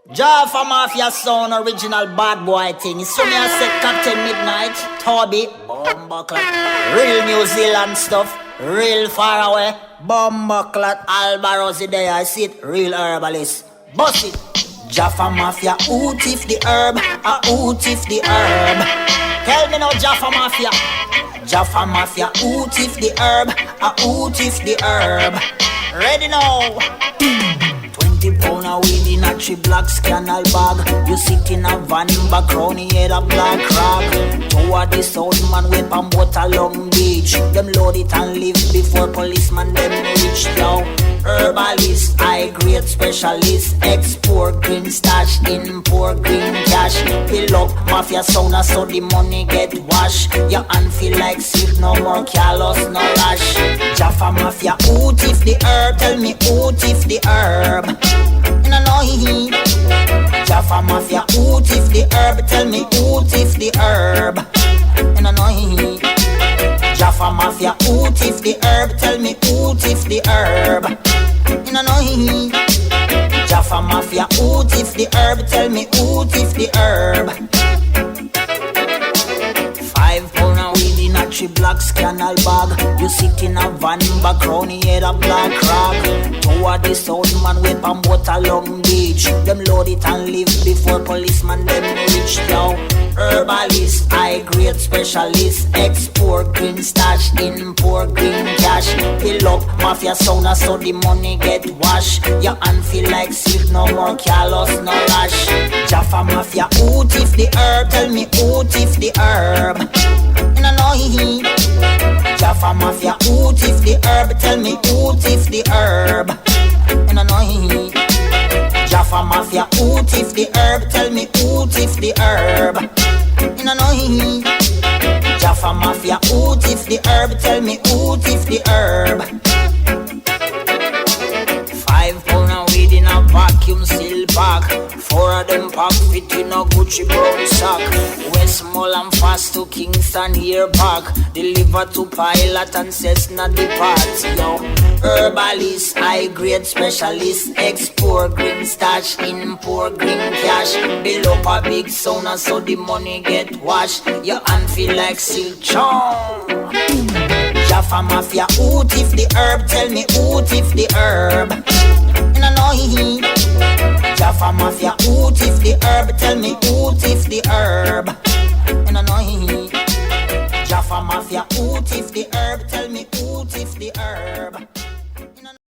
Jafa Mafia sound original bad boy thing. It's so me I said Captain Midnight, Toby, Bumbleclot, real New Zealand stuff, real far away, Bumbleclot, Alborosie there I see it, real herbalist, bust it. Jafa Mafia, who thief the herb, who thief the herb? Tell me now Jafa Mafia. Jafa Mafia, who thief the herb, who thief the herb? Ready now. 20 pound of weed in a 3 black scannel bag. You sit in a van background, he had a black rag. Toward the sound man with a boat along beach. Them load it and leave before policeman them reach. Yo, herbalist, high grade specialist. Export green stash, import green cash. Fill up mafia sauna so the money get washed. Your hand feel like silk, no more callous, no lash. Jafa Mafia, who thief the herb? Tell me who thief the herb? And I know he Jafa Mafia, who thief the herb? Tell me who thief the herb? And I know he Jafa Mafia, who thief the herb? Tell me who thief the herb? And I know he Jafa Mafia, who thief the herb? Tell me who thief the herb? 5 pound of weed in a 3 black scannel bag. You sit in a van background, he had a black rag. Toward the sound man with a boat along beach. Them load it and leave before policeman them reach. Yo, herbalist, high grade specialist. Export green stash, import green cash. Fill up mafia sauna so the money get washed. Your hand feel like silk, no more callous, no lash. Jafa Mafia, who thief the herb? Tell me who thief the herb? And I know he Jafa Mafia, who thief the herb? Tell me who thief the herb? And I know he Jafa Mafia, who thief the herb? Tell me who thief the herb? And I know he Jafa Mafia, who thief the herb? Tell me who thief the herb? 5 pound of weed in a vacuum seal pack. 4 of them pack fit in a Gucci brown sack. Westmall and fast to Kingston here back. Deliver to Pilot and Cessna depart. Yo, herbalist, high grade specialist. Export green stash, import green cash. Build up a big sauna so the money get washed. Your hand feel like silk charm. Jafa Mafia, who thief the herb? Tell me who thief the herb?